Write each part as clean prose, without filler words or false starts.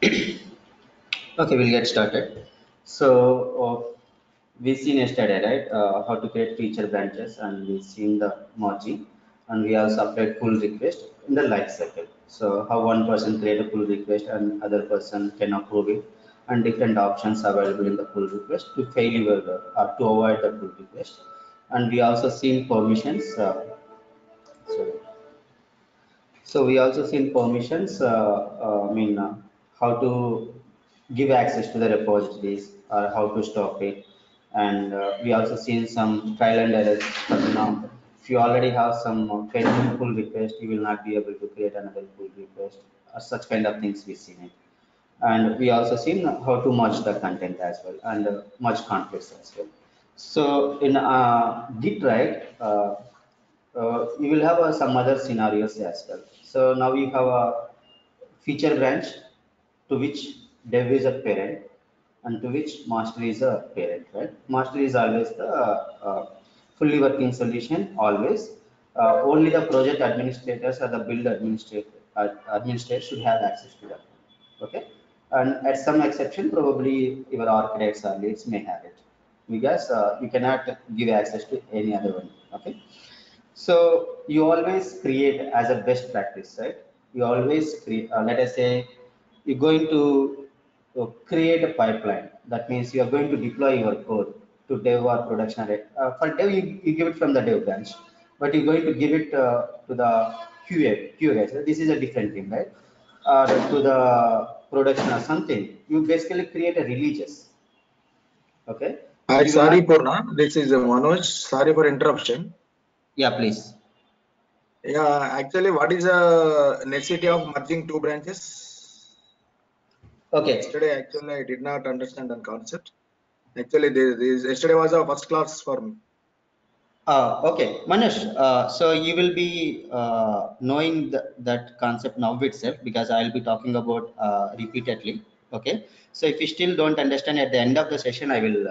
Okay, we'll get started. So, we seen yesterday, right, how to create feature branches, and we seen the merging, and we also applied pull request in the life cycle. So, how one person create a pull request and other person can approve it, and different options available in the pull request to failure to avoid the pull request. And we also seen permissions. Sorry. So we also seen permissions, how to give access to the repositories or how to stop it. And we also seen some trial and errors. For example, if you already have some pending pull request, you will not be able to create another pull request or such kind of things we seen it. And we also seen how to merge the content as well and merge conflicts as well. So in Git, right, you will have some other scenarios as well. So now you have a feature branch to which dev is a parent and to which master is a parent, right? Master is always the fully working solution, always. Only the project administrators or the build administrators should have access to that. Okay. And at some exception, probably your architects or leads may have it because you cannot give access to any other one. Okay. So you always create as a best practice, right? You always create, let us say, you're going to create a pipeline. That means you are going to deploy your code to dev or production. Right? For dev, you give it from the dev branch, but you're going to give it to the QA. So this is a different thing, right? To the production or something. You basically create a releases. Okay. Hi, sorry, Purna. This is Manoj. Sorry for interruption. Yeah, please. Yeah, actually, what is the necessity of merging two branches? Okay. Yesterday, actually, I did not understand the concept. Actually, this yesterday was a first class for me. Okay, Manish, so you will be knowing that concept now itself because I'll be talking about repeatedly. Okay, so if you still don't understand at the end of the session, I will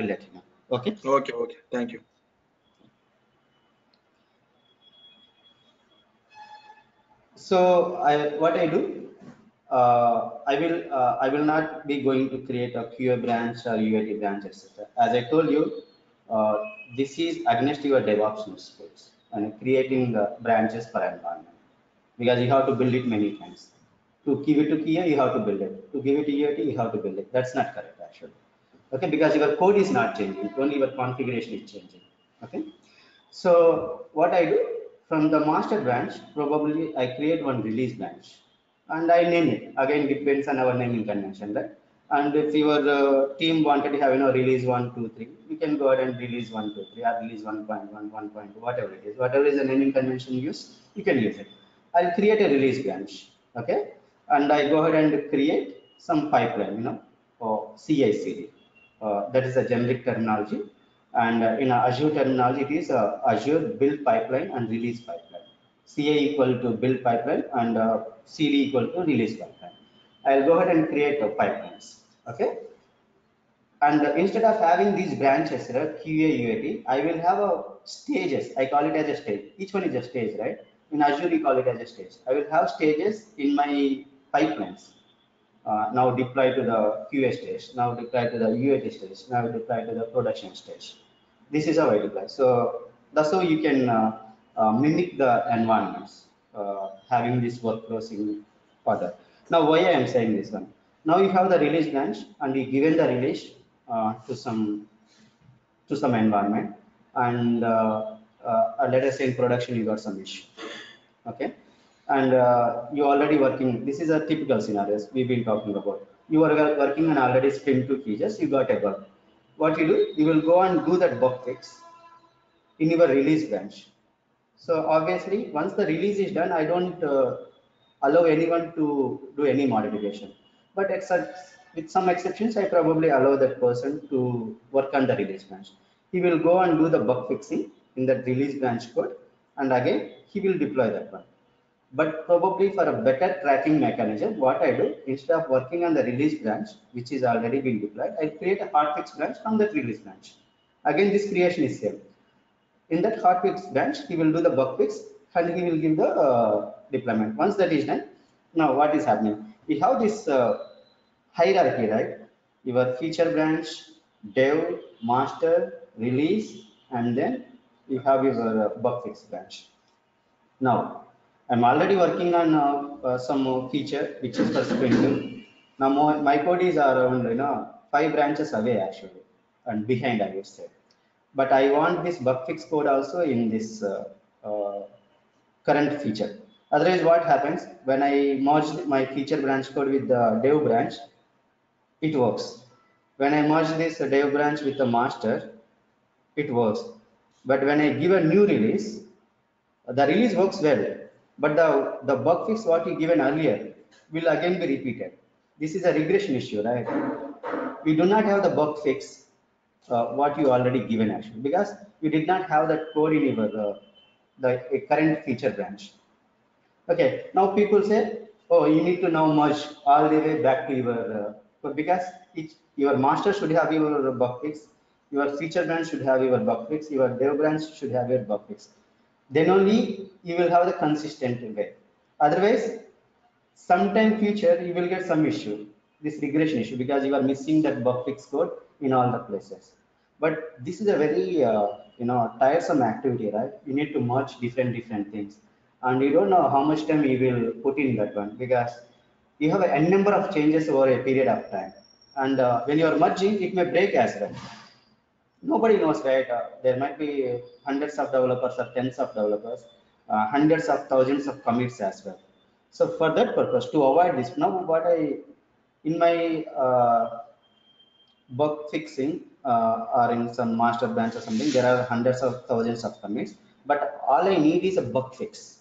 let you know. Okay. Okay. Thank you. So what I do, I will not be going to create a QA branch or UAT branch, etc. As I told you, uh, this is against your DevOps principles and creating branches per environment because you have to build it many times. To give it to QA, you have to build it. To give it to UAT, you have to build it. That's not correct actually. Okay, because your code is not changing, only your configuration is changing. Okay. So what I do from the master branch, probably I create one release branch and I name it. Again, depends on our naming convention, right? And if your team wanted to have, release 1, 2, 3, you can go ahead and release 1, 2, 3 or release 1.1, 1.2, whatever it is. Whatever is the naming convention you use, you can use it. I'll create a release branch, okay? And I go ahead and create some pipeline, or CI/CD. That is a generic terminology. And in Azure terminology, it is Azure build pipeline and release pipeline. CA equal to build pipeline and CD equal to release pipeline. I'll go ahead and create pipelines. Okay. And instead of having these branches, right, QA, UAT, I will have a stages. I call it as a stage. Each one is a stage, right? In Azure, we call it as a stage. I will have stages in my pipelines. Now deploy to the QA stage, now deploy to the UAT stage, now deploy to the production stage. This is how I deploy. So that's how you can mimic the environments, having these workflows in further. Now, why I am saying this one? Now you have the release branch, and you given the release to some environment, and let us say in production you got some issue. Okay, and you already working. This is a typical scenarios we've been talking about. You are working on already sprint 2 features. You got a bug. What you do? You will go and do that bug fix in your release branch. So obviously, once the release is done, I don't allow anyone to do any modification. But with some exceptions, I probably allow that person to work on the release branch. He will go and do the bug fixing in that release branch code, and again he will deploy that one. But probably for a better tracking mechanism, what I do, instead of working on the release branch, which is already been deployed, I create a hotfix branch from that release branch. Again, this creation is same. In that hotfix branch, he will do the bug fix and he will give the deployment. Once that is done, Now what is happening? We have this hierarchy, right? Your feature branch, dev, master, release, and then you have your bug fix branch. Now, I'm already working on some feature which is for Sprint 2. Now, my code is around 5 branches away actually, and behind I would say. But I want this bug fix code also in this current feature. Otherwise, what happens when I merge my feature branch code with the dev branch? It works. When I merge this dev branch with the master, it works. But when I give a new release, the release works well, but the bug fix what you given earlier will again be repeated. This is a regression issue, right? We do not have the bug fix what you already given actually because you did not have that code in your the current feature branch. Okay, now people say, oh, you need to now merge all the way back to your because your master should have your bug fix, your feature branch should have your bug fix, your dev branch should have your bug fix. Then only you will have the consistent way. Otherwise, sometime future you will get some issue, this regression issue, because you are missing that bug fix code in all the places. But this is a very tiresome activity, right? You need to merge different things, and you don't know how much time you will put in that one because you have a number of changes over a period of time, and when you are merging, it may break as well. Nobody knows, right? There might be hundreds of developers or tens of developers, hundreds of thousands of commits as well. So for that purpose, to avoid this, now what I in my bug fixing or in some master branch or something, there are hundreds of thousands of commits, but all I need is a bug fix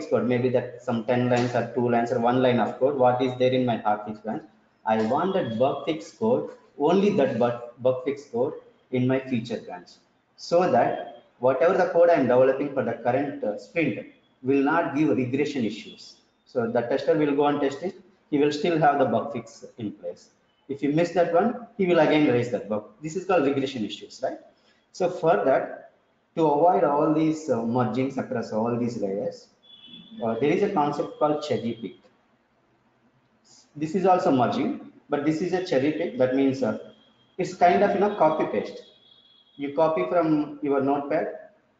code, maybe that some 10 lines or 2 lines or 1 line of code what is there in my hotfix branch. I want that bug fix code, only that bug fix code in my feature branch, so that whatever the code I am developing for the current sprint will not give regression issues. So the tester will go and test it, he will still have the bug fix in place. If you miss that one, he will again raise that bug. This is called regression issues, right? So for that, to avoid all these mergings across all these layers, there is a concept called cherry pick. This is also merging, but this is a cherry pick. That means it's kind of copy paste. You copy from your notepad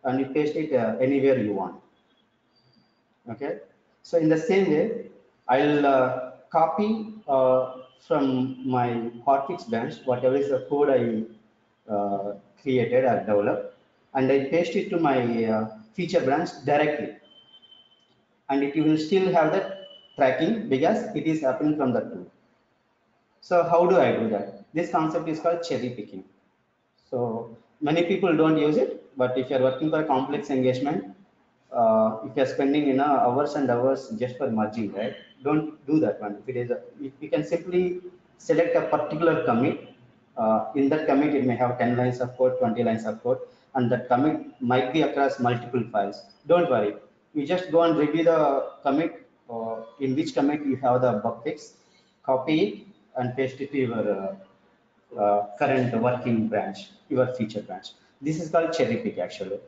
and you paste it anywhere you want. Okay. So in the same way, I'll copy from my hotfix branch whatever is the code I created or developed, and I paste it to my feature branch directly, and it will still have that tracking because it is happening from the tool. So how do I do that? This concept is called cherry picking. So many people don't use it, but if you're working for a complex engagement, if you're spending hours and hours just for merging, right? Don't do that one. If you can simply select a particular commit. In that commit, it may have 10 lines of code, 20 lines of code, and that commit might be across multiple files. Don't worry. You just go and review the commit, in which commit you have the bug fix, copy it, and paste it to your current working branch, your feature branch. This is called cherry pick actually.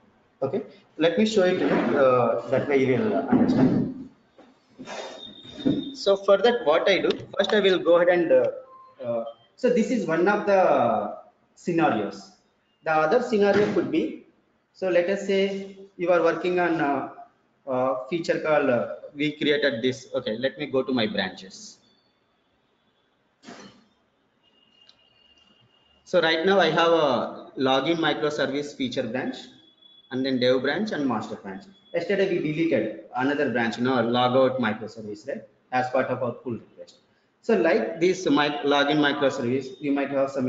Okay, let me show it that way you will understand. So for that, what I do first, I will go ahead and so this is one of the scenarios. The other scenario could be, so let us say you are working on a feature called we created this. Okay, let me go to my branches. So right now I have a login microservice feature branch, and then dev branch and master branch. Yesterday we deleted another branch, logout microservice, right, as part of our pull request. So like this login microservice, you might have some,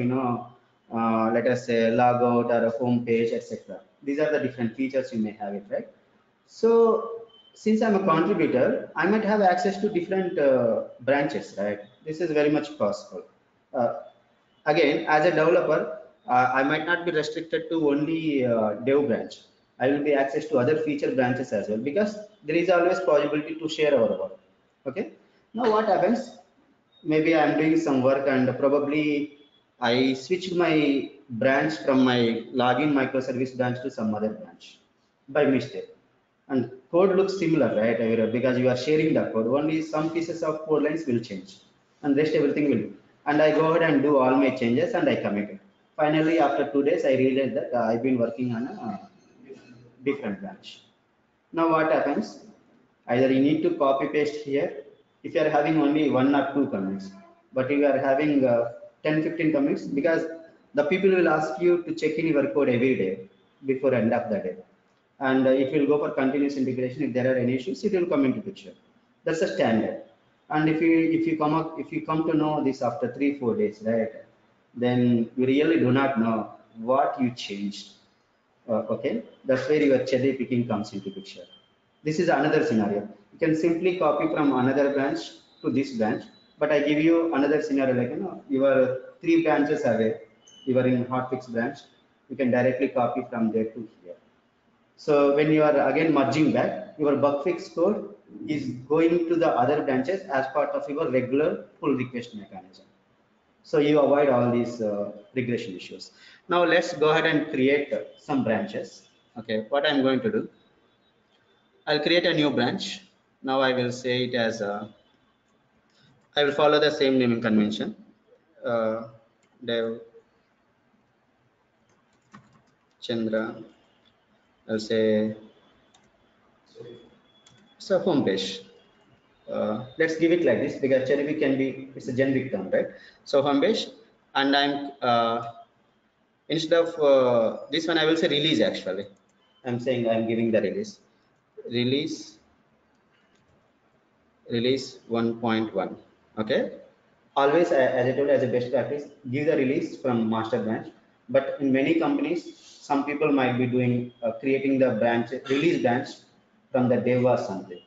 let us say logout or a home page, etc. These are the different features you may have it, right? So since I'm a contributor, I might have access to different branches, right? This is very much possible. Uh, Again, as a developer, I might not be restricted to only dev branch. I will be access to other feature branches as well, because there is always possibility to share our work. Okay, now what happens, maybe I'm doing some work and probably I switched my branch from my login microservice branch to some other branch by mistake. and code looks similar, right? Because you are sharing the code. Only some pieces of code lines will change, and rest everything will. And I go ahead and do all my changes and I commit it. Finally, after 2 days, I realized that I've been working on a different branch. Now what happens? Either you need to copy paste here if you are having only one or two commits, but if you are having 10, 15 commits, because the people will ask you to check in your code every day before end of the day. And it will go for continuous integration. If there are any issues, it will come into picture. That's a standard. And if you come to know this after 3, 4 days, right, then you really do not know what you changed. Okay, that's where your cherry picking comes into picture. This is another scenario. You can simply copy from another branch to this branch, but I give you another scenario like, you are 3 branches away, you are in hotfix branch, you can directly copy from there to here. So when you are again merging back, your bug fix code is going to the other branches as part of your regular pull request mechanism. So you avoid all these regression issues. Now let's go ahead and create some branches. Okay, what I'm going to do, I'll create a new branch. Now I will say it as I will follow the same naming convention. Dev Chandra. I'll say so home page. Let's give it like this because generic can be, it's a generic term, right? So home page, and I'm instead of this one I will say release. Actually I'm saying I'm giving the release 1.1. okay, always as I told as a best practice, give the release from master branch. But in many companies, some people might be doing creating the branch release branch from the dev or something,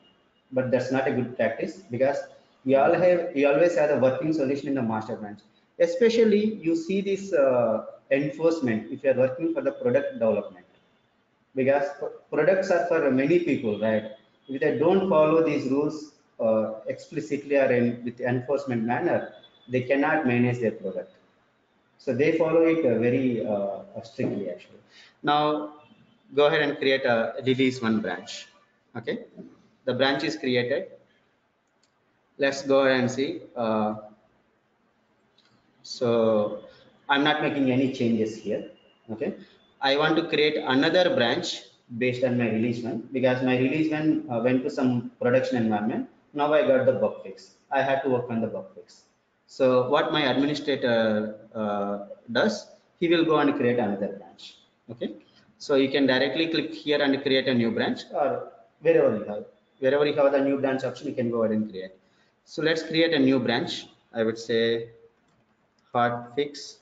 but that's not a good practice because we always have the working solution in the master branch. Especially you see this enforcement if you are working for the product development, because products are for many people, right? If they don't follow these rules explicitly or with enforcement manner, they cannot manage their product. So they follow it very strictly actually. Now go ahead and create a release one branch. Okay, the branch is created. Let's go ahead and see. So I'm not making any changes here. Okay, I want to create another branch based on my release one because my release one went to some production environment. Now I got the bug fix. I had to work on the bug fix. So what my administrator does, he will go and create another branch. Okay, so you can directly click here and create a new branch, or wherever you have the new branch option, you can go ahead and create. So let's create a new branch. I would say hotfix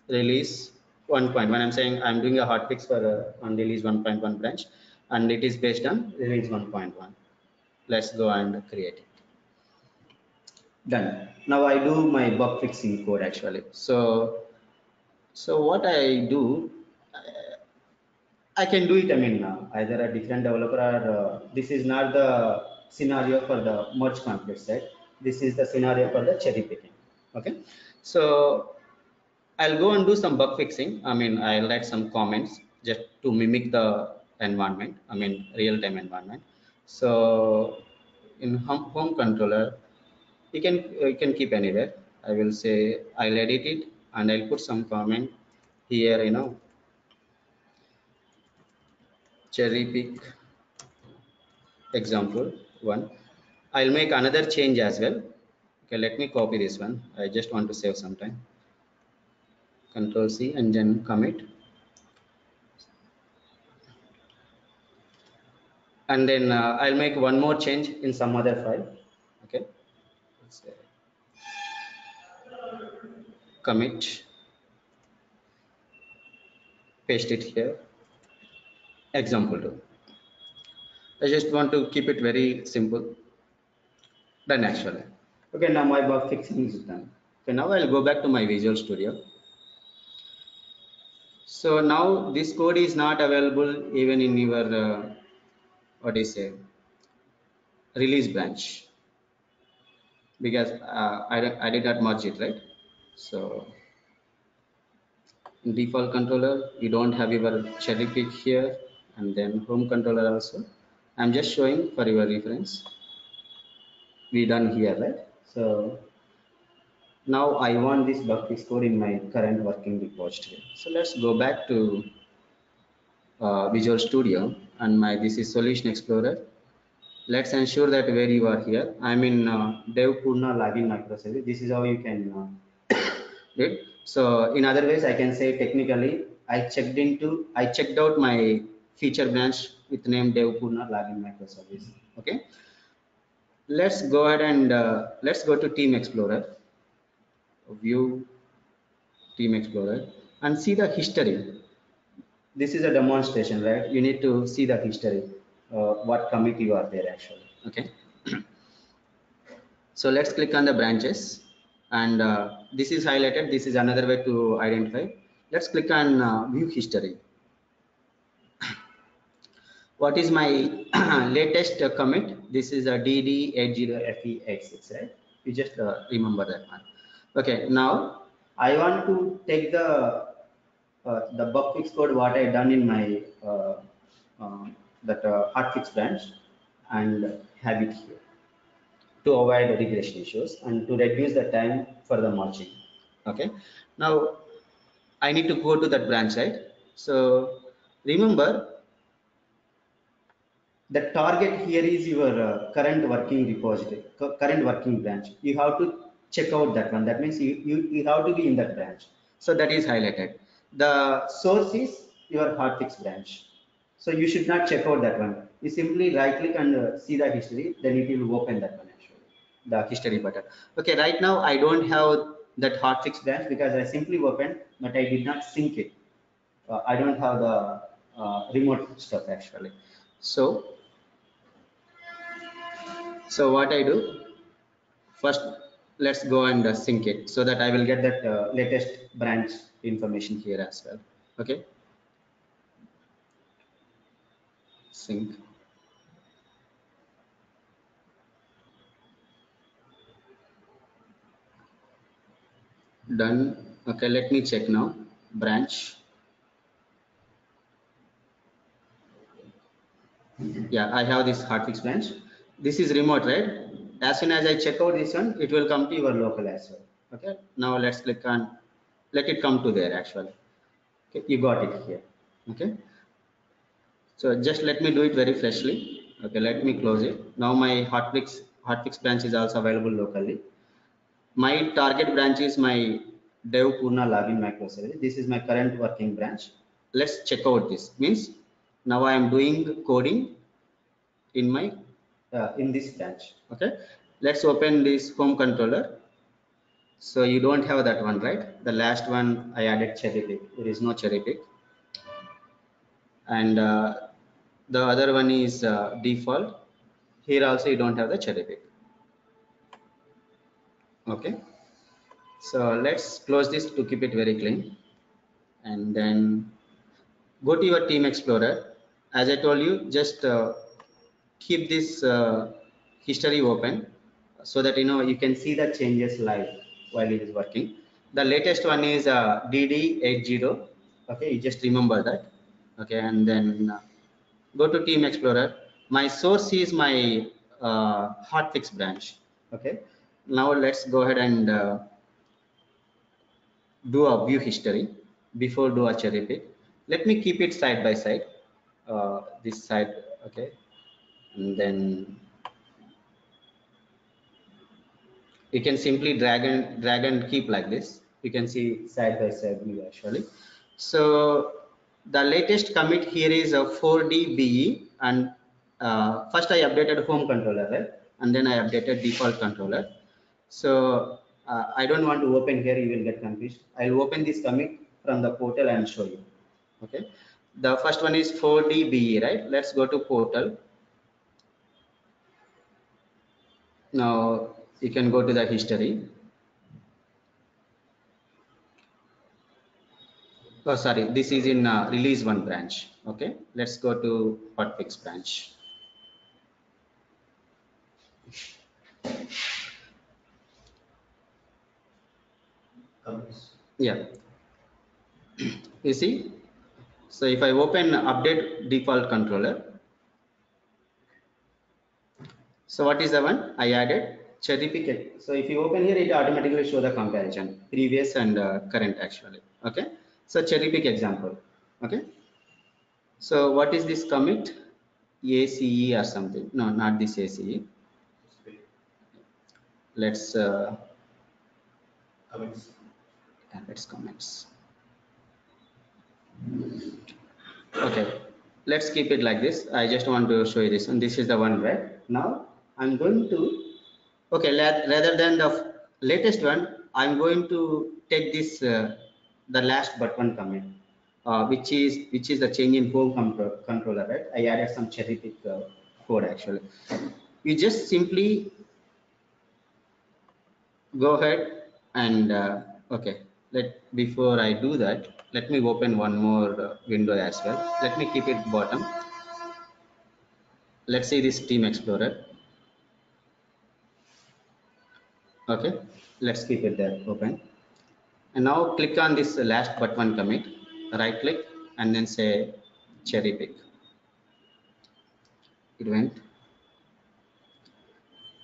release 1.1. I'm saying I'm doing a hotfix for on release 1.1 branch, and it is based on release 1.1. Let's go and create it. Done. Now I do my bug fixing code actually. So what I do, I can do it. I mean, either a different developer or this is not the scenario for the merge conflicts, right? This is the scenario for the cherry picking. Okay, so I'll go and do some bug fixing. I mean, I'll write some comments just to mimic the environment. I mean, real-time environment. So in home controller, you can keep anywhere. I will say I'll edit it and I'll put some comment here. Cherry pick example one. I'll make another change as well. Okay, let me copy this one. I just want to save some time. Control C and then commit. And then I'll make one more change in some other file. Okay, let's say commit, paste it here, example 2. I just want to keep it very simple. Done actually. Okay, now my bug fixing is done. Okay, now I'll go back to my Visual Studio. So now this code is not available even in your what do you say, release branch, because I did not merge it, right? So in default controller, you don't have your cherry pick here. and then home controller also. I'm just showing for your reference. We done here, right? So now I want this bug fix code in my current working repository. So let's go back to Visual Studio, and my this is Solution Explorer. Let's ensure that where you are here. I'm in Dev Purna login microservice. This is how you can do it. So in other ways, I can say technically, I checked out my feature branch with name Dev Purna login microservice. Okay. Let's go ahead and let's go to Team Explorer, view Team Explorer, and see the history. This is a demonstration, right? You need to see the history, what commit you are there actually. Okay. So let's click on the branches, and this is highlighted. This is another way to identify. Let's click on view history. What is my latest commit? This is a DD80FE86, right? You just remember that one. Okay, now I want to take the bug fix code what I done in my that hotfix branch and have it here to avoid regression issues and to reduce the time for the merging. Okay, now I need to go to that branch, right? So remember, the target here is your current working repository, current working branch. You have to check out that one. That means you have to be in that branch. So that is highlighted. The source is your hotfix branch. So you should not check out that one. You simply right click and see the history, then it will open that one actually, the history button. Okay, right now I don't have that hotfix branch because I simply opened, but I did not sync it. I don't have the remote stuff actually. So what I do first, let's go and sync it so that I will get that latest branch information here as well. Okay, sync. Done. Okay, let me check now. Branch. Yeah, I have this hotfix branch. This is remote, right? As soon as I check out this one, it will come to your local as well. Okay, now let's click on, let it come to there actually. Okay, you got it here. Okay, so just let me do it very freshly. Okay, let me close it. Now my hotfix branch is also available locally. My target branch is my Dev Purna login microservice. This is my current working branch. Let's check out this. Means now I am doing coding in my in this branch. Okay, let's open this home controller. So you don't have that one, right? The last one I added cherry pick. There is no cherry pick, and the other one is default. Here also you don't have the cherry pick. Okay, so let's close this to keep it very clean, and then go to your Team Explorer. As I told you, just keep this history open so that you can see the changes live while it is working. The latest one is DD80. Okay, you just remember that. Okay, and then go to Team Explorer. My source is my hotfix branch. Okay, now let's go ahead and do a view history before do a cherry pick. Let me keep it side by side, this side. Okay, and then you can simply drag and keep like this. You can see side by side view actually. So the latest commit here is a 4DBE, and first I updated home controller, right? And then I updated default controller. So I don't want to open here, you will get confused. I'll open this commit from the portal and show you. Okay, the first one is 4DBE, right? Let's go to portal. Now you can go to the history. Oh, sorry, this is in release one branch. Okay, let's go to hotfix branch. Yeah, you see So if I open update default controller, so what is the one I added? Cherry pick it. So if you open here, it automatically show the comparison, previous and current actually. Okay. So cherry pick example. Okay. So what is this commit? ACE or something? No, not this ACE. Let's Comments. yeah, let's comments. Okay, let's keep it like this. I just want to show you this, and this is the one, right? Now I'm going to, okay, rather than the latest one, I'm going to take this the last but one commit, which is the change in home controller, right? I added some cherry pick code actually. You just simply go ahead and okay, before I do that, let me open one more window as well. Let me keep it bottom. Let's see this Team Explorer. Okay, let's keep it there open. And now click on this last but one commit, right click and then say cherry pick. It went.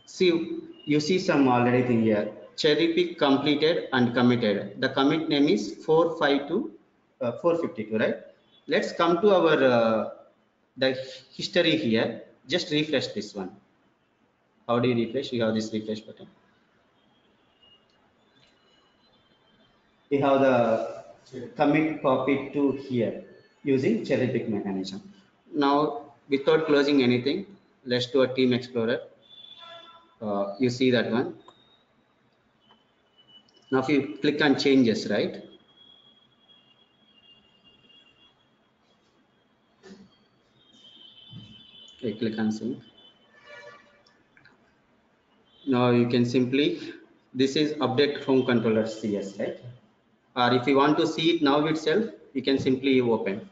See, you see some already thing here. Cherry pick completed and committed. The commit name is 452, right? Let's come to our the history here. Just refresh this one. How do you refresh? You have this refresh button. We have the commit copied to here using cherry pick mechanism. Now, without closing anything, let's do a Team Explorer. You see that one. Now, if you click on changes, right? Okay, click on sync. Now you can simply, this is update home controller CS, right? Or if you want to see it now itself, you can simply open.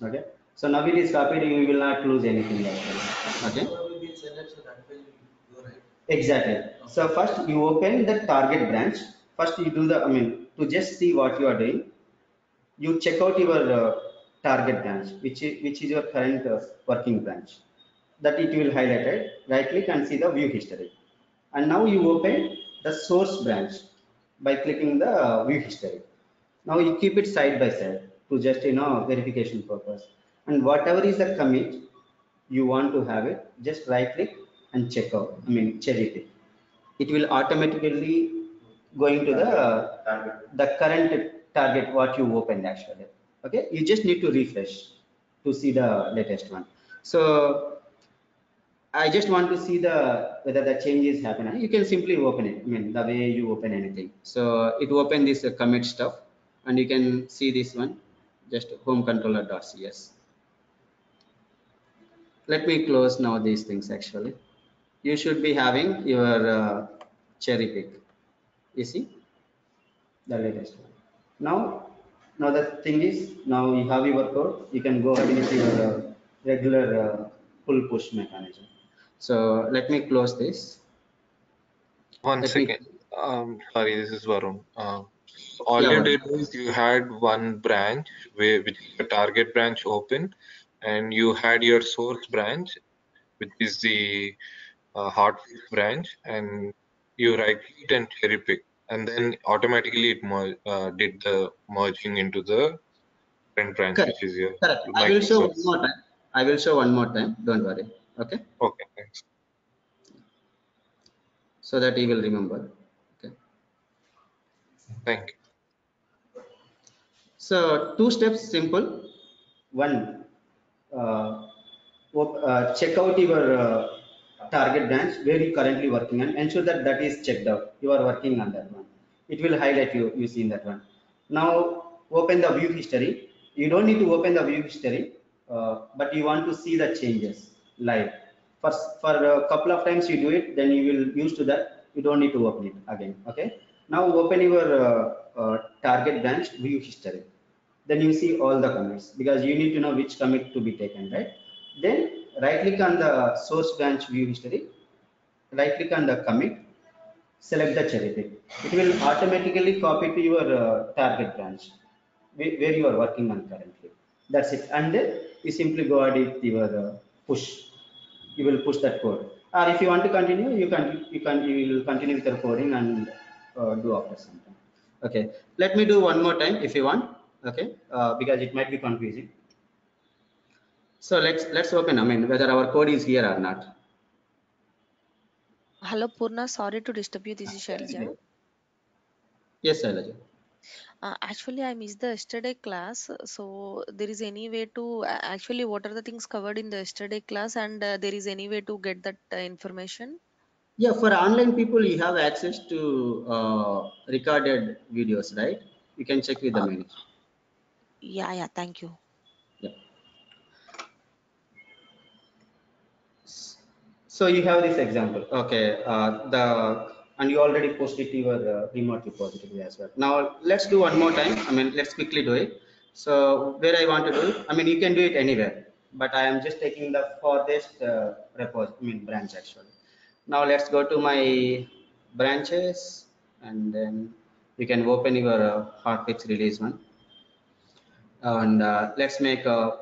Okay. So now it is copied, you will not lose anything actually. Okay. Exactly. So first you open the target branch. First you do the, to just see what you are doing, you check out your target branch, which is your current working branch. That it will highlight it. Right click and see the view history. And now you open the source branch by clicking the view history. Now you keep it side by side to just verification purpose. And whatever is the commit you want to have it, just right click and check out. Cherry pick. It will automatically going to the current target what you opened actually. Okay, you just need to refresh to see the latest one. So I just want to see whether the change is happening. You can simply open it. The way you open anything. So it open this commit stuff, and you can see this one, just home controller.cs. Let me close now these things actually. You should be having your cherry pick. You see the latest one. Now the thing is, now you have your code. You can go ahead with your regular pull push mechanism. So let me close this. One second. Sorry, this is Varun. All you did was you had one branch which is the target branch open, and you had your source branch, which is the hotfix branch, and you right clicked and cherry pick, and then automatically it did the merging into the current branch, Correct. which is your Correct. I will show one more time. I will show one more time. Don't worry. Okay. Okay. Thanks. So that you will remember. Okay. Thank you. So two steps simple. One, check out your target branch where you currently working and ensure that that is checked out. You are working on that one. It will highlight you see in that one. Now open the view history. You don't need to open the view history, but you want to see the changes live. For a couple of times you do it, then you will used to that. You don't need to open it again. Okay. Now open your target branch view history. Then you see all the commits because you need to know which commit to be taken, right? Then right click on the source branch view history, right click on the commit, select the cherry pick. It will automatically copy to your target branch. where you are working on currently. That's it. And then you simply go ahead with your push. You will push that code. Or if you want to continue, you will continue with your coding and do after some time. Okay. Let me do one more time if you want. Okay. Because it might be confusing. So let's open. I mean, whether our code is here or not. Hello, Purna. Sorry to disturb you. This is Shalja. Yes, Shailaja. Actually, I missed the yesterday class. So, there is any way to actually, what are the things covered in the yesterday class, and there is any way to get that information? Yeah, for online people, you have access to recorded videos, right? You can check with the Uh, manager. yeah. Thank you. Yeah. So you have this example. Okay. And you already posted your remote repository as well. Now let's do one more time. I mean, let's quickly do it. So where I want to do it, I mean, you can do it anywhere, but I am just taking the farthest branch actually. Now let's go to my branches, and then you can open your hotfix release one, and let's make a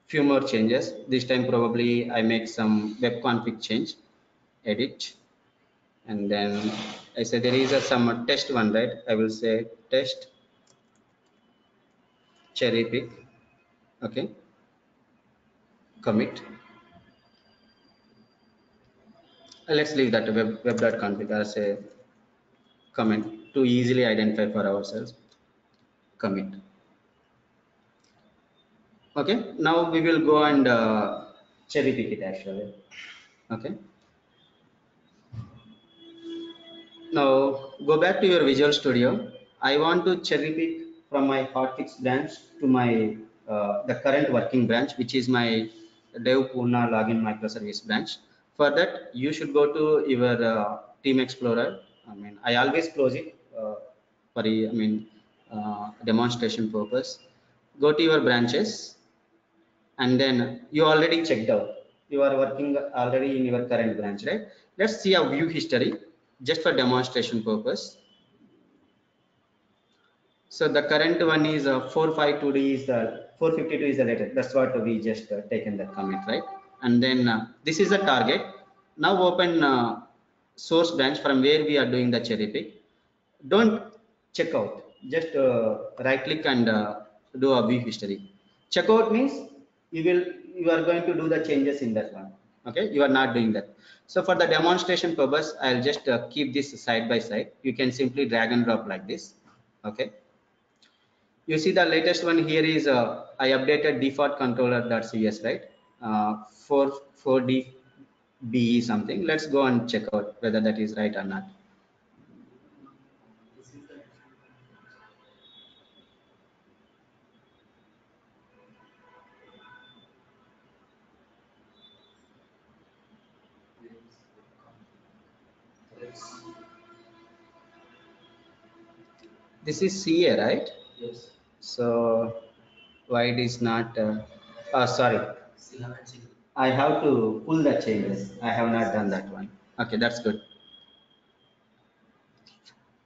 few more changes. This time probably I make some web config change, edit, and then I say there is some test one, right? I will say test cherry pick. Okay, commit. Let's leave that web.config as a comment to easily identify for ourselves. Commit. Okay, now we will go and cherry pick it actually. Okay, now go back to your Visual Studio. I want to cherry pick from my hotfix branch to my the current working branch, which is my dev Purna login microservice branch. For that, you should go to your team explorer. I mean, I always close it for demonstration purpose. Go to your branches, and then you already checked out, you are working already in your current branch, right? Let's see a view history just for demonstration purpose. So the current one is 452D is the 452 is the latest. That's what we just taken that comment, right? And then this is the target. Now open source branch from where we are doing the cherry pick. Don't check out, just right click and do a view history. Checkout means you are going to do the changes in that one. Okay, you are not doing that. So for the demonstration purpose, I'll just keep this side by side. You can simply drag and drop like this. Okay, you see the latest one here is I updated default controller.cs, right? 4dbe something. Let's go and check out whether that is right or not. This is CA, right? Yes. So why it is not? Sorry. I have to pull the changes. I have not done that one. Okay, that's good.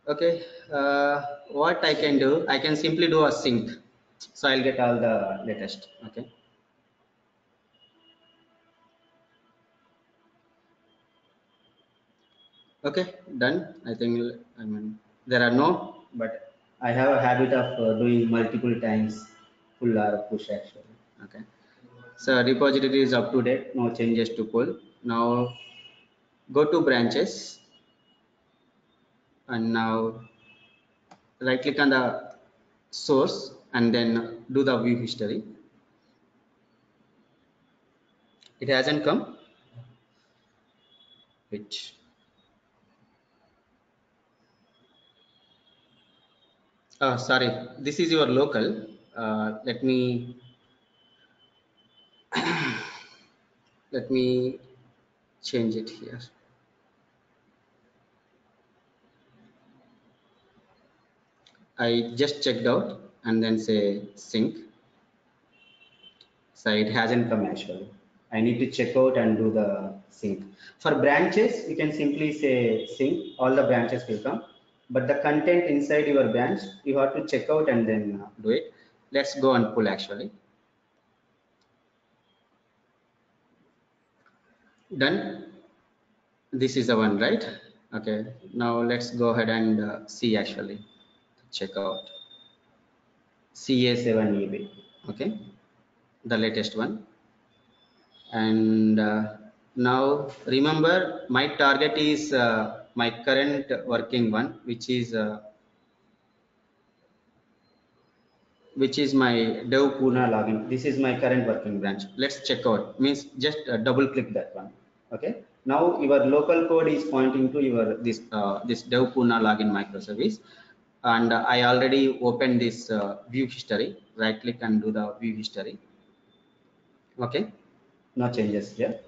Okay, what I can do? I can simply do a sync. So I'll get all the latest. Okay. Okay, done. I mean, there are no, but I have a habit of doing multiple times pull or push actually. Okay. So repository is up to date, no changes to pull. Now go to branches, and now right click on the source and then do the view history. It hasn't come. Which sorry, this is your local. Let me let me change it here. I just checked out and then say sync. So it hasn't come actually. I need to check out and do the sync. For branches, you can simply say sync, all the branches will come. But the content inside your branch, you have to check out and then do it. Let's go and pull actually. Done. This is the one, right? Okay. Now let's go ahead and see actually. Check out CA7EB. Okay, the latest one. And now remember, my target is my current working one, which is my Dev Pune login. This is my current working branch. Let's check out. Means just double click that one. Okay. Now your local code is pointing to your this Dev Pune login microservice, and I already opened this view history. Right click and do the view history. Okay. No changes here.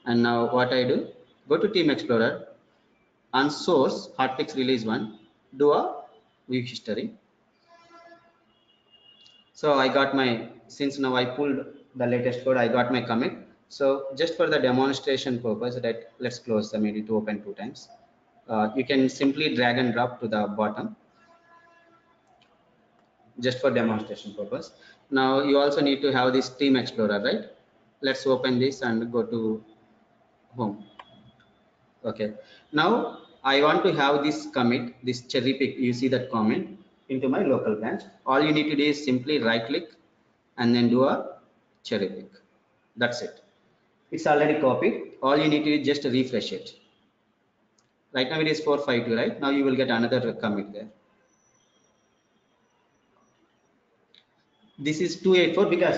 And now what I do? Go to Team Explorer. On source hotfix release 1, do a view history. So I got my, since now I pulled the latest code, I got my commit. So just for the demonstration purpose, that let's close the media to open 2 times. You can simply drag and drop to the bottom, just for demonstration purpose. Now you also need to have this Team Explorer, right? Let's open this and go to home. Okay, now I want to have this commit, this cherry pick, you see that comment into my local branch. All you need to do is simply right click and then do a cherry pick. That's it. It's already copied. All you need to do is just refresh it. Right now it is 452, right? Now you will get another commit there. This is 284 because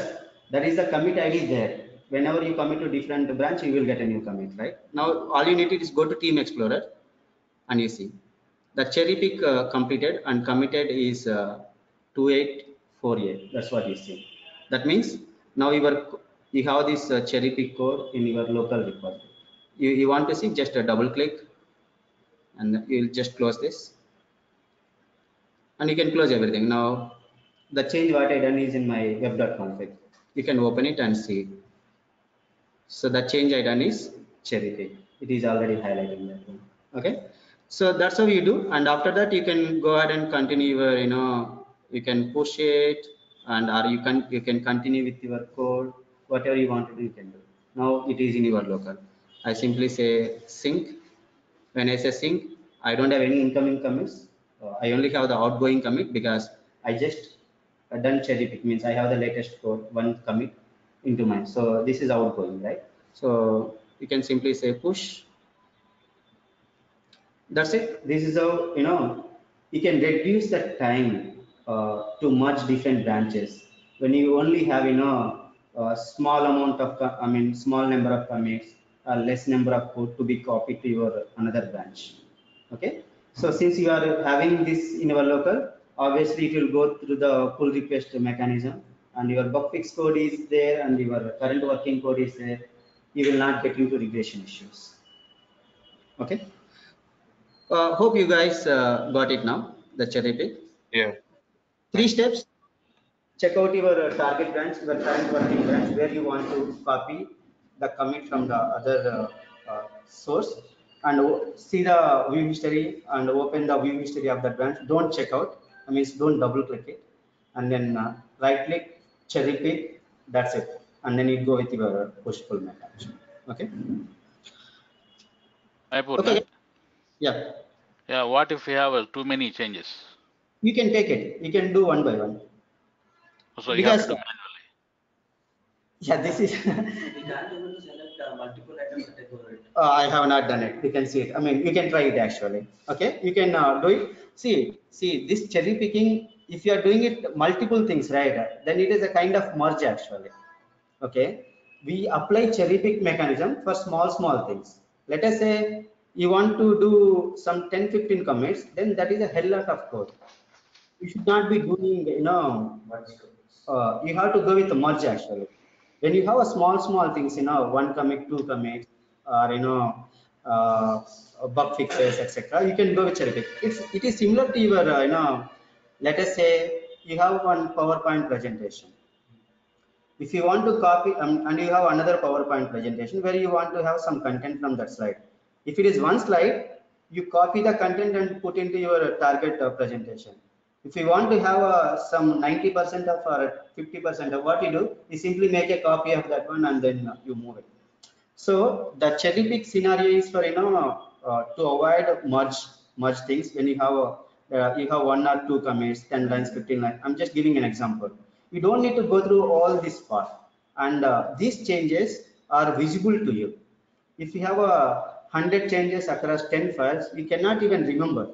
that is the commit ID there. Whenever you commit to different branch, you will get a new commit, right? Now all you need to do is go to Team Explorer and you see the cherry pick completed and committed is 2848. That's what you see. That means now you have this cherry pick code in your local repository. You want to see, just a double click and you'll just close this and you can close everything. Now the change what I done is in my web.config. You can open it and see. So the change I done is cherry pick. It is already highlighting that one. Okay. So that's how you do. And after that, you can go ahead and continue your, you can push it, and or you can continue with your code. Whatever you want to do, you can do. Now it is in your local. I simply say sync. When I say sync, I don't have any incoming commits. I only have the outgoing commit because I just done cherry pick, means I have the latest code, one commit into mine. So this is outgoing, right? So you can simply say push. That's it. This is how you can reduce the time to merge different branches when you only have a small amount of small number of commits, less number of code to be copied to your another branch. Okay, so since you are having this in your local, obviously it will go through the pull request mechanism, and your bug fix code is there and your current working code is there. You will not get into regression issues. Okay. Hope you guys got it now, the cherry pick. Yeah. 3 steps. Check out your target branch, your current working branch, where you want to copy the commit from the other source, and see the view history and open the view history of that branch. Don't check out. I mean, don't double click it, and then right click, cherry pick. That's it, and then you go with your push pull mechanism. Okay. Okay. Yeah. Yeah, what if we have too many changes? You can take it. You can do one by one. So you have to do manually. Yeah, this is. I have not done it. You can see it. I mean, you can try it actually. Okay, you can do it. See this cherry picking. If you are doing it multiple things, right? Then it is a kind of merge actually. Okay, we apply cherry pick mechanism for small things. Let us say you want to do some 10-15 commits, then that is a hell lot of code. You should not be doing, you have to go with the merge actually. When you have a small things, one commit, 2 commits, or bug fixes, etc., you can go with cherry pick. It is similar to your, let us say you have one PowerPoint presentation. If you want to copy and you have another PowerPoint presentation where you want to have some content from that slide. If it is one slide, you copy the content and put into your target presentation. If you want to have some 90% of or 50% of what you do, you simply make a copy of that one and then you move it. So the cherry pick scenario is for to avoid merge things when you have one or two commits, 10 lines, 15 lines. I'm just giving an example. You don't need to go through all this part, and these changes are visible to you. If you have 100 changes across 10 files, you cannot even remember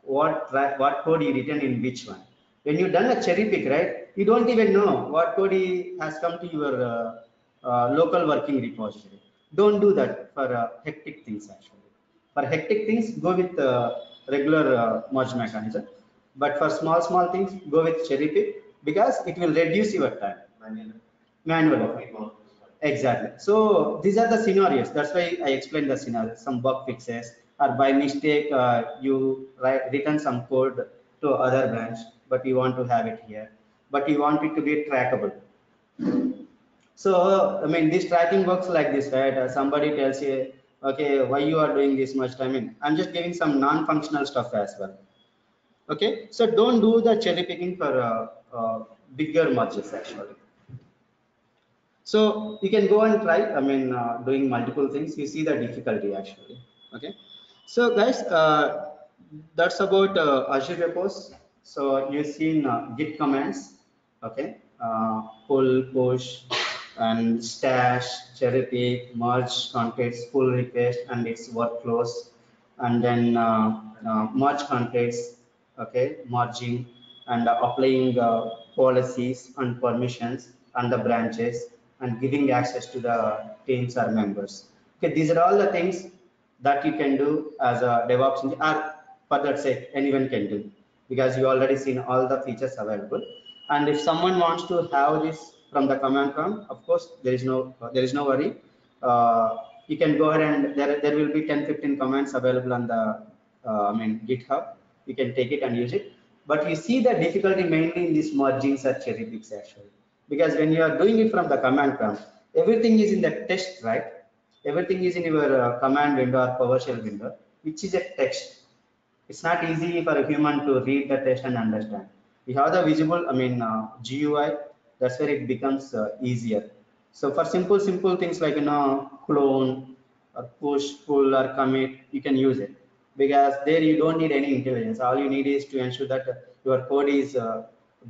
what code you written in which one. When you done a cherry pick, right, you don't even know what code has come to your local working repository. Don't do that for hectic things actually. For hectic things, go with regular merge mechanism. But for small things, go with cherry pick because it will reduce your time. Manual. Exactly. So these are the scenarios. That's why I explained the scenario. Some bug fixes, or by mistake you written some code to other branch, but you want to have it here, but you want it to be trackable. So I mean, this tracking works like this, right? Somebody tells you, okay, why you are doing this much time? I'm just giving some non-functional stuff as well. Okay, so don't do the cherry picking for bigger merges actually. So you can go and try, I mean, doing multiple things. You see the difficulty actually. Okay. So guys, that's about Azure repos. So you've seen Git commands. Okay. Pull, push, and stash, cherry pick, merge, context, pull request, and its workflows, and then merge context. Okay, merging and applying policies and permissions and the branches and giving access to the teams or members. Okay, these are all the things that you can do as a DevOps engineer, or for that sake, anyone can do because you already seen all the features available. And if someone wants to have this from the command prompt, of course, there is no worry. You can go ahead and there will be 10-15 commands available on the GitHub. You can take it and use it. But you see the difficulty mainly in these mergings or cherry picks actually, because when you are doing it from the command prompt, everything is in the text, right? Everything is in your command window or PowerShell window, which is a text. It's not easy for a human to read the text and understand. We have the visible, GUI. That's where it becomes easier. So for simple things like clone or push, pull, or commit, you can use it because there you don't need any intelligence. All you need is to ensure that your code is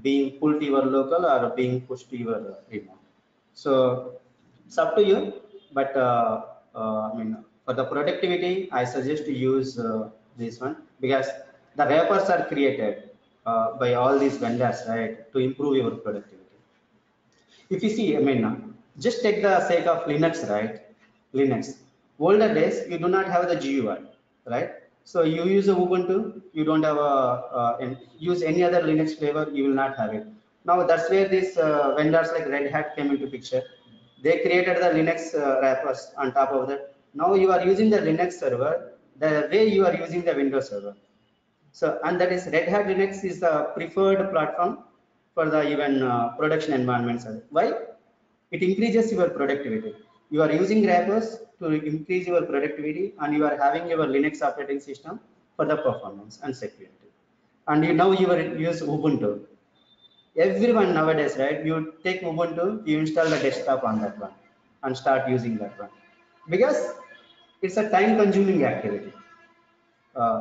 being pulled to your local or being pushed to your remote. So it's up to you, but for the productivity, I suggest to use this one because the wrappers are created by all these vendors, right, to improve your productivity. If you see, just take the sake of Linux, right? Linux. Older days, you do not have the GUI, right? So you use a Ubuntu, you don't have use any other Linux flavor, you will not have it. Now that's where these vendors like Red Hat came into picture. They created the Linux wrappers on top of that. Now you are using the Linux server the way you are using the Windows server. So, and that is Red Hat Linux is the preferred platform for the even production environments. Why? It increases your productivity. You are using wrappers to increase your productivity, and you are having your Linux operating system for the performance and security. And now you use Ubuntu. Everyone nowadays, right? You take Ubuntu, you install the desktop on that one, and start using that one because it's a time-consuming activity.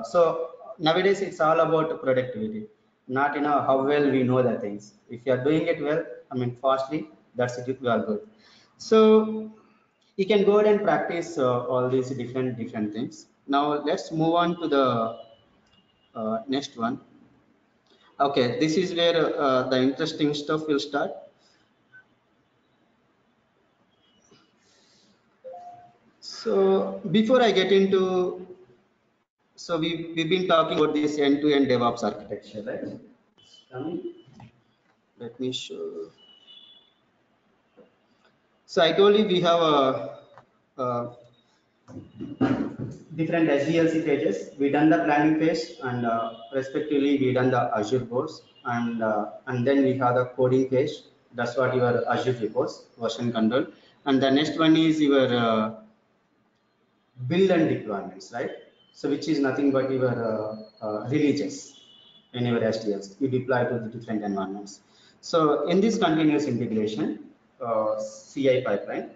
So nowadays it's all about productivity, not how well we know the things. If you are doing it well, fastly, that's it. You are good. So you can go ahead and practice all these different things. Now let's move on to the next one. Okay, this is where the interesting stuff will start. So before I get into, so we've been talking about this end-to-end DevOps architecture, right? Let me show. So I told you we have a different SDLC pages. We done the planning phase, and respectively we done the Azure course, and then we have the coding page. That's what your Azure repos, version control, and the next one is your build and deployments, right? So which is nothing but your releases. in your SDLs. You deploy to the different environments. So in this continuous integration CI pipeline,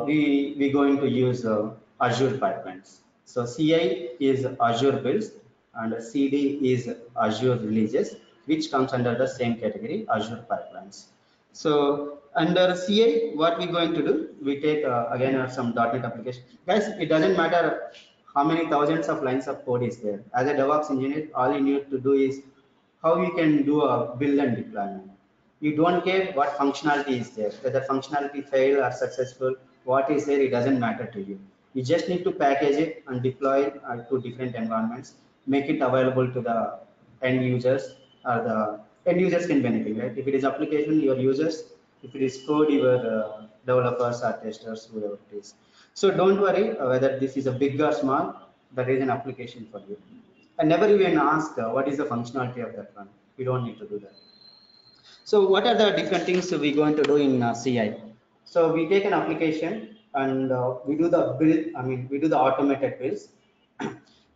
we going to use Azure pipelines. So CI is Azure builds and CD is Azure releases, which comes under the same category, Azure pipelines. So under CI, what we going to do? We take again some .NET application. Guys, it doesn't matter how many thousands of lines of code is there. As a DevOps engineer, all you need to do is how you can do a build and deployment. You don't care what functionality is there, whether functionality fail or successful, what is there, it doesn't matter to you. You just need to package it and deploy it to different environments, make it available to the end users, or the end users can benefit, right? If it is application, your users; if it is code, your developers or testers, whoever it is. So don't worry whether this is a big or small, there is an application for you. And never even ask what is the functionality of that one. You don't need to do that. So what are the different things we're going to do in CI? So we take an application and we do the build, we do the automated builds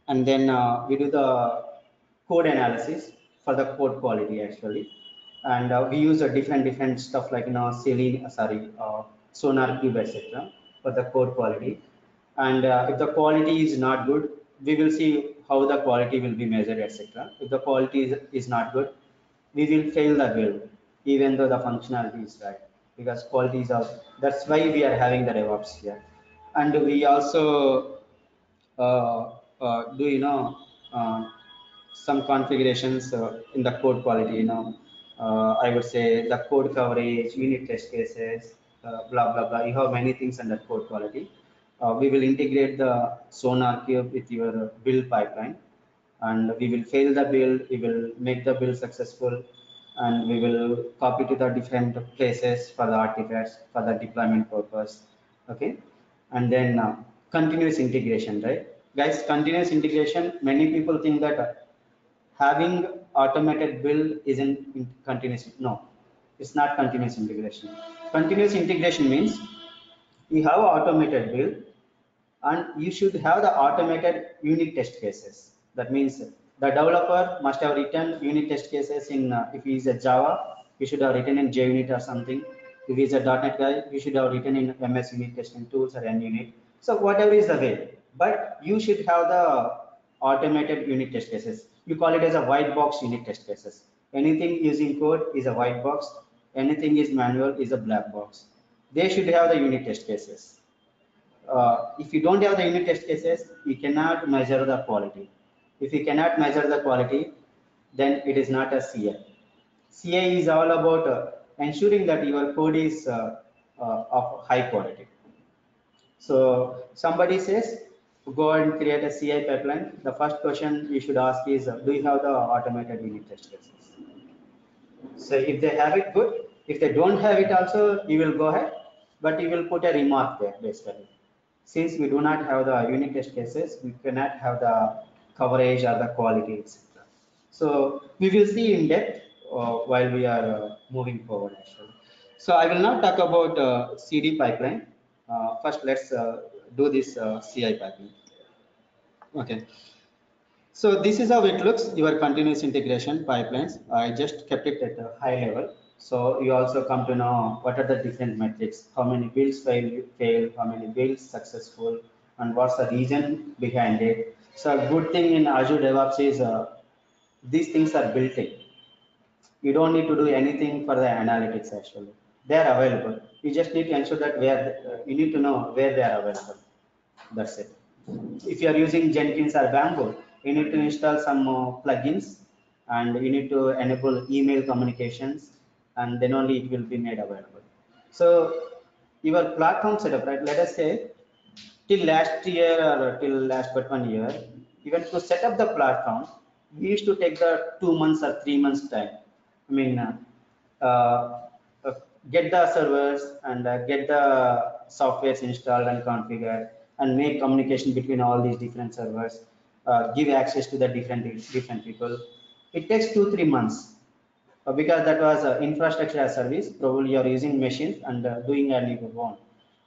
and then we do the code analysis for the code quality actually. And we use a different stuff like, Sonar Cube, etc. for the code quality. And if the quality is not good, we will see how the quality will be measured, etc. If the quality is not good, we will fail the build, even though the functionality is right, because quality is out. That's why we are having the DevOps here. And we also do, some configurations in the code quality, I would say the code coverage, unit test cases, blah, blah, blah. You have many things under code quality. We will integrate the Sonar Cube with your build pipeline, and we will fail the build, we will make the build successful, and we will copy to the different places for the artifacts for the deployment purpose. Okay, and then continuous integration, right? Guys, continuous integration, many people think that having automated build isn't continuous. No, it's not continuous integration. Continuous integration means you have automated build and you should have the automated unit test cases. That means the developer must have written unit test cases in, if he is a Java, he should have written in JUnit or something. If he is a .NET guy, he should have written in MS Unit Testing Tools or NUnit. So whatever is the way, but you should have the automated unit test cases. You call it as a white box unit test cases. Anything using code is a white box. Anything is manual is a black box. They should have the unit test cases. If you don't have the unit test cases, you cannot measure the quality. If you cannot measure the quality, then it is not a CI. CI is all about ensuring that your code is of high quality. So somebody says, go and create a CI pipeline. The first question you should ask is, do you have the automated unit test cases? So if they have it, good. If they don't have it also, you will go ahead, but you will put a remark there basically. Since we do not have the unit test cases, we cannot have the coverage or the quality, etc. So we will see in depth while we are moving forward actually. So I will now talk about CD pipeline. First, let's do this CI pipeline. Okay. So this is how it looks, your continuous integration pipelines. I just kept it at a high level. So you also come to know what are the different metrics, how many builds fail, how many builds successful, and what's the reason behind it. So a good thing in Azure DevOps is these things are built in. You don't need to do anything for the analytics actually. They are available. You just need to ensure that you need to know where they are available. That's it. If you are using Jenkins or Bamboo, you need to install some plugins and you need to enable email communications, and then only it will be made available. So your platform setup, right? Let us say till last year or till last but 1 year, even to set up the platform, we used to take the 2 months or 3 months time. I mean, get the servers and get the softwares installed and configured, and make communication between all these different servers, give access to the different people. It takes 2-3 months because that was infrastructure as service. Probably you are using machines and doing on your own,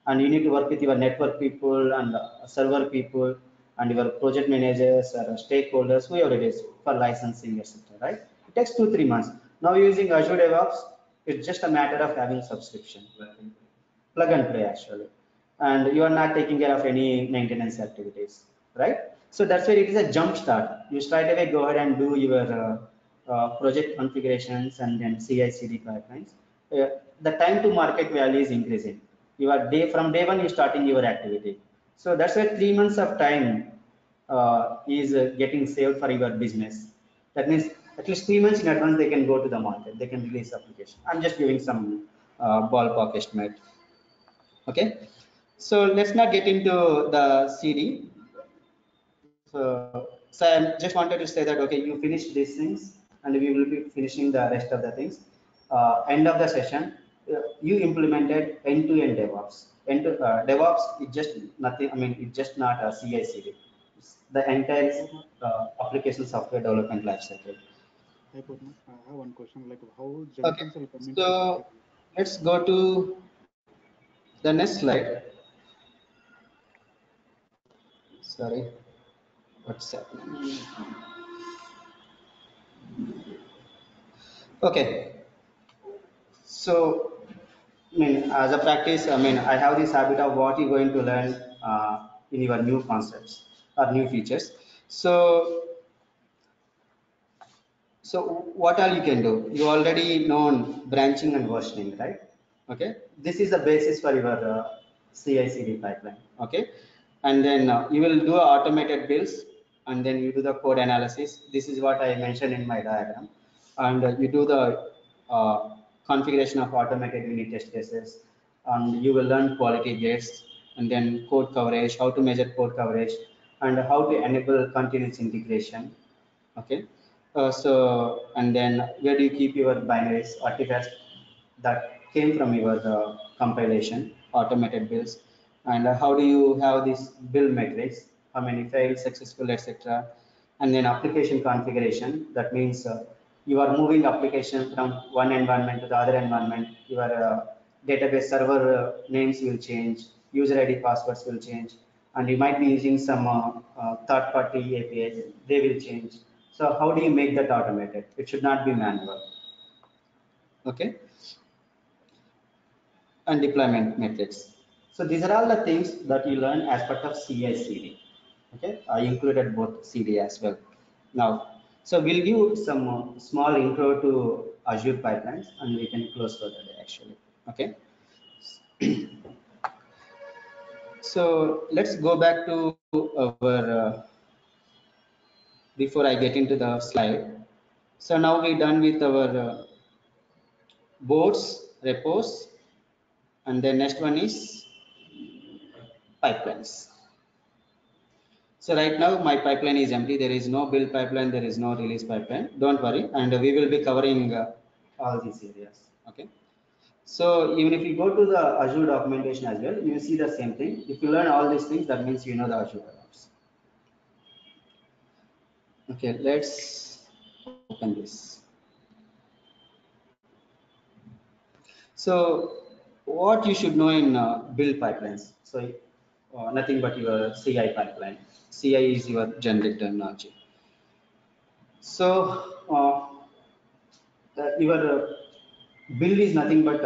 and you need to work with your network people and server people and your project managers or stakeholders, whoever it is, for licensing, etc. Right? It takes 2-3 months. Now using Azure DevOps, it's just a matter of having subscription, plug and play actually, and you are not taking care of any maintenance activities, right? So that's why it is a jump start. You straight away go ahead and do your project configurations and then CI/CD pipelines. The time to market value is increasing. You are from day one you starting your activity. So that's why 3 months of time is getting saved for your business. That means at least 3 months in advance they can go to the market. They can release application. I'm just giving some ballpark estimate. Okay. So let's not get into the CD. So I just wanted to say that, okay, you finish these things and we will be finishing the rest of the things. End of the session, you implemented end-to-end DevOps. DevOps is just nothing, I mean, it's just not a CI/CD. It's the entire application software development lifecycle. Hi, Purna. I have one question, like how Okay, Jenkins will come into so picture? let's go to the next slide. Sorry, what's happening? Okay, so I mean, as a practice, I mean, I have this habit of what you're going to learn in your new concepts or new features. So what all you can do? You already known branching and versioning, right? Okay, this is the basis for your CI/CD pipeline. Okay, and then you will do automated builds, and then you do the code analysis. This is what I mentioned in my diagram, and you do the configuration of automated unit test cases, and you will learn quality gates, and then code coverage, how to measure code coverage, and how to enable continuous integration. Okay, and then where do you keep your binaries artifacts that came from your compilation, automated builds, and how do you have this build metrics, how many failed, successful, etc. And then application configuration, that means you are moving application from one environment to the other environment. Your database server names will change, user ID passwords will change, and you might be using some third-party APIs, they will change. So how do you make that automated? It should not be manual. Okay. And deployment metrics. So these are all the things that you learn as part of CI/CD. Okay, I included both CD as well. Now, so we'll give some small intro to Azure pipelines, and we can close for the day actually. Okay. So let's go back to our before I get into the slide. So now we're done with our boards, repos, and the next one is pipelines. So right now my pipeline is empty. There is no build pipeline. There is no release pipeline. Don't worry. And we will be covering all these areas. Okay. So even if you go to the Azure documentation as well, you see the same thing. If you learn all these things, that means you know the Azure DevOps. Okay, let's open this. So what you should know in build pipelines. So nothing but your CI pipeline. CI is your generic terminology. So your build is nothing but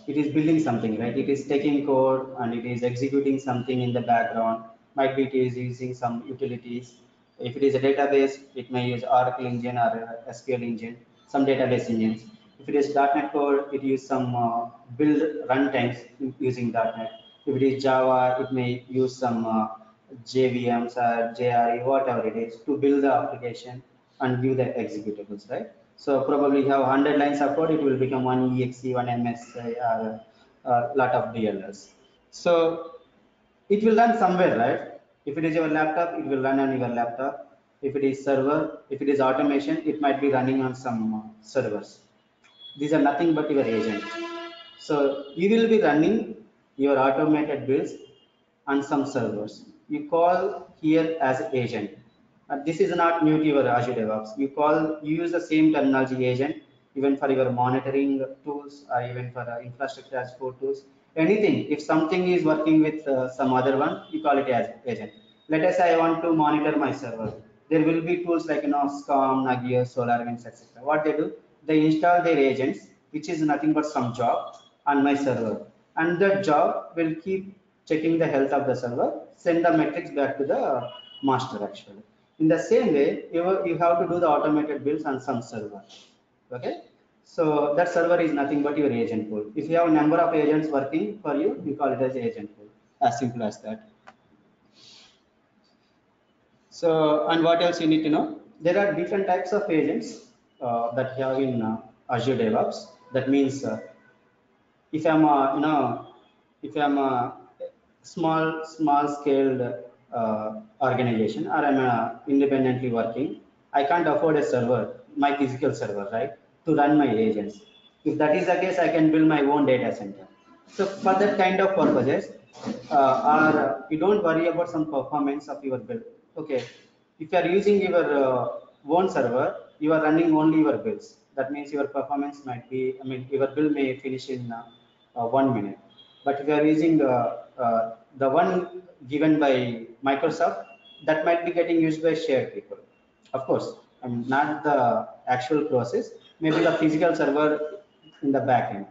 it is building something, right? It is taking code and it is executing something in the background. Might be it is using some utilities. If it is a database, it may use Oracle engine or SQL engine, some database engines. If it is .NET Core, it use some build runtimes using .NET. If it is Java, it may use some JVMs or JRE, whatever it is, to build the application and give the executables, right? So probably you have 100 lines of code, it will become one exe, one MSI, or a lot of DLLs. So it will run somewhere, right? If it is your laptop, it will run on your laptop. If it is server, if it is automation, it might be running on some servers. These are nothing but your agent. So you will be running your automated builds on some servers. You call here as agent. This is not new to your Azure DevOps. You use the same terminology agent even for your monitoring tools or even for infrastructure as code tools. Anything, if something is working with some other one, you call it as agent. Let us say I want to monitor my server. There will be tools like SCOM, Nagios, SolarWinds, etc. What they do, they install their agents, which is nothing but some job on my server, and that job will keep checking the health of the server, send the metrics back to the master actually. In the same way, you have to do the automated builds on some server. Okay, so that server is nothing but your agent pool. If you have a number of agents working for you, you call it as agent pool. As simple as that. So, and what else you need to know? There are different types of agents that you have in Azure DevOps. That means if I'm if I'm a small scaled organization, or I'm independently working, I can't afford a server, my physical server, right, to run my agents. If that is the case, I can build my own data center. So for that kind of purposes, or you don't worry about some performance of your build. Okay, if you are using your own server, you are running only your builds. That means your performance might be, I mean, your build may finish in 1 minute. But if you are using the one given by Microsoft, that might be getting used by shared people. Of course, not the actual process, maybe the physical server in the back end.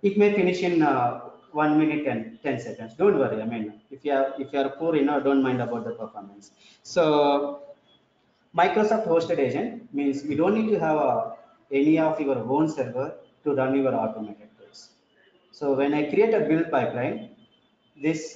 It may finish in 1 minute and 10 seconds. Don't worry. I mean, if you are poor, don't mind about the performance. So Microsoft hosted agent means you don't need to have any of your own server to run your automated builds. So when I create a build pipeline, this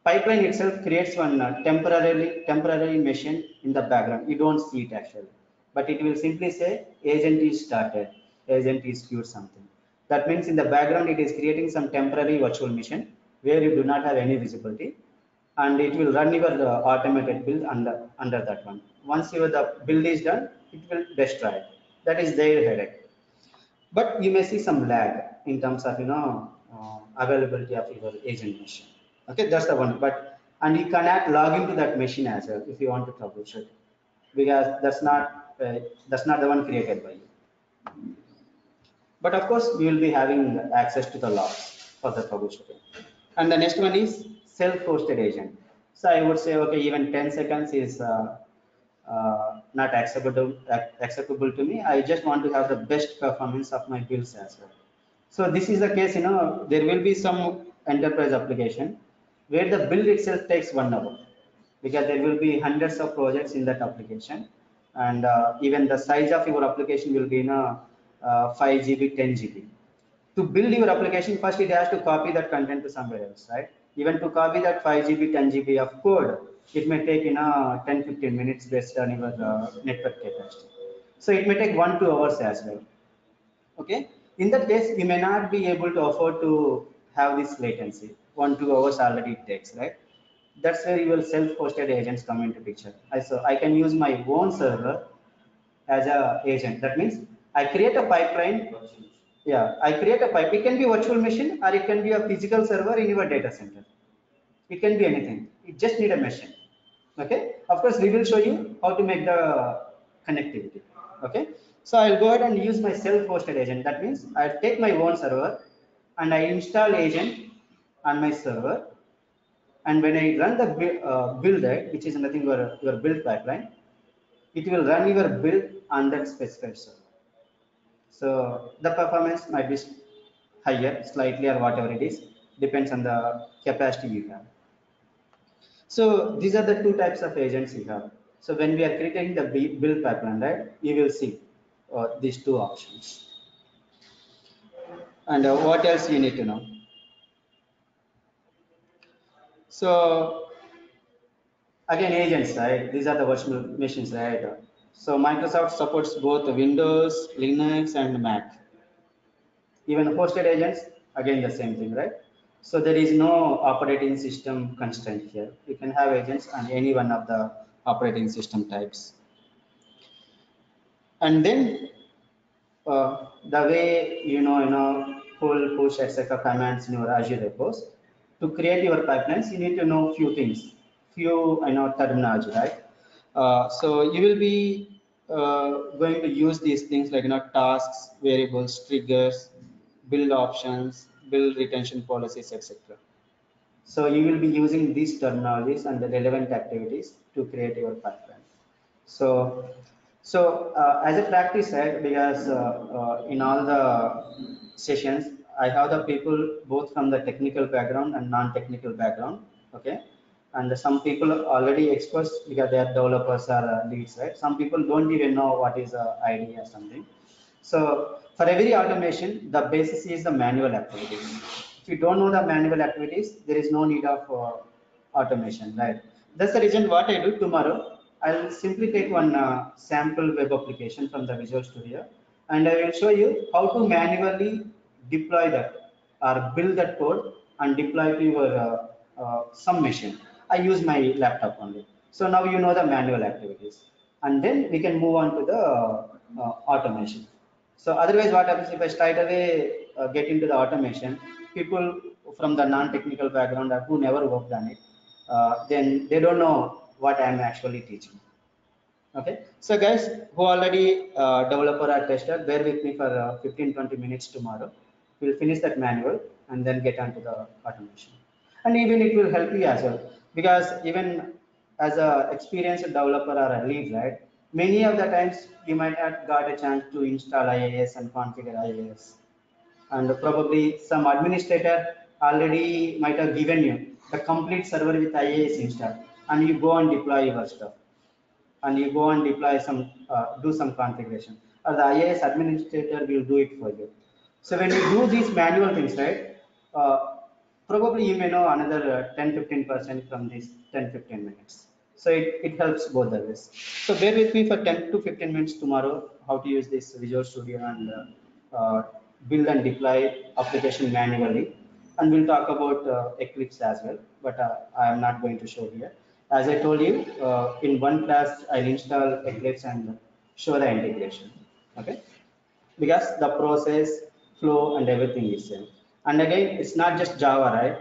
pipeline itself creates one temporary machine in the background. You don't see it actually, but it will simply say agent is started, agent is queued something. That means in the background it is creating some temporary virtual machine where you do not have any visibility, and it will run your automated build under that one. Once the build is done, it will destroy it. That is their headache. But you may see some lag in terms of availability of your agent machine. Okay, that's the one. But and you cannot log into that machine as well if you want to troubleshoot, because that's not the one created by you. But of course, we will be having access to the logs for the troubleshooting. And the next one is self-hosted agent. So I would say, okay, even 10 seconds is not acceptable to me. I just want to have the best performance of my builds as well. So this is the case, there will be some enterprise application where the build itself takes 1 hour, because there will be hundreds of projects in that application, and even the size of your application will be 5 GB, 10 GB. To build your application, first it has to copy that content to somewhere else, right? Even to copy that 5 GB, 10 GB of code, it may take 10-15 minutes based on your network capacity. So it may take 1-2 hours as well. Okay, in that case, you may not be able to afford to have this latency. 1-2 hours already it takes, right? That's where your self-hosted agents come into picture. So I can use my own server as a agent. That means I create a pipeline. Yeah, I create a pipe. It can be virtual machine, or it can be a physical server in your data center. It can be anything. You just need a machine. Okay. Of course, we will show you how to make the connectivity. Okay. So I'll go ahead and use my self-hosted agent. That means I'll take my own server and I install agent on my server. And when I run the build, which is nothing but your build pipeline, it will run your build on that specified server. So the performance might be higher, slightly, or whatever it is, depends on the capacity you have. So these are the two types of agents you have. So when we are creating the build pipeline, right, you will see these two options. And what else you need to know? So again, agents, right? These are the virtual machines, right? So Microsoft supports both Windows, Linux, and Mac. Even hosted agents, again the same thing, right? So there is no operating system constraint here. You can have agents on any one of the operating system types. And then the way pull, push, etc. commands in your Azure repos, to create your pipelines, you need to know few things, few terminology, right? So you will be going to use these things like tasks, variables, triggers, build options, build retention policies, etc. So you will be using these terminologies and the relevant activities to create your pipeline. So, as a practice, right, because in all the sessions, I have the people both from the technical background and non-technical background, okay? And some people are already experts because they are developers or leads, right? Some people don't even know what is a ID or something. So for every automation, the basis is the manual activities. If you don't know the manual activities, there is no need of automation, right? That's the reason what I do tomorrow. I'll simply take one sample web application from the Visual Studio, and I will show you how to manually deploy that or build that code and deploy to your some machine. I use my laptop only. So now you know the manual activities, and then we can move on to the automation. So otherwise, what happens if I straight away get into the automation? People from the non-technical background or who never worked on it, then they don't know what I am actually teaching. Okay, so guys who already developer or tester, bear with me for 15-20 minutes tomorrow. We'll finish that manual and then get onto the automation. And even it will help you as well, because even as a experienced developer or a lead, right? Many of the times you might have got a chance to install IIS and configure IIS, and probably some administrator already might have given you the complete server with IIS installed, and you go and deploy your stuff, and you go and deploy some, do some configuration, or the IIS administrator will do it for you. So when you do these manual things, right, uh, probably you may know another 10-15% from these 10-15 minutes. So it helps both the ways. So bear with me for 10 to 15 minutes tomorrow, how to use this Visual Studio and build and deploy application manually. And we'll talk about Eclipse as well, but I am not going to show here. As I told you, in one class, I'll install Eclipse and show the integration. Okay, because the process, flow, and everything is same. And again, it's not just Java, right?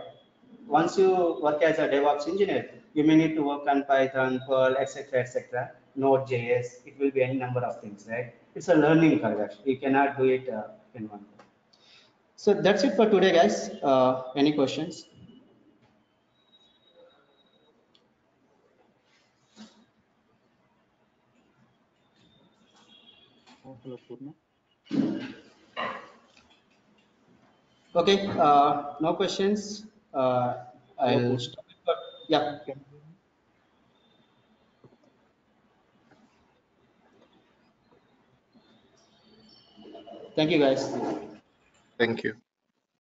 Once you work as a DevOps engineer, you may need to work on Python, Perl, etc., Node.js. It will be any number of things, right? It's a learning curve. Actually, you cannot do it in one go. So that's it for today, guys. Any questions? Hello, Purna. Okay, no questions. I'll stop it. But yeah, Can you hear me? thank you, guys. Thank you.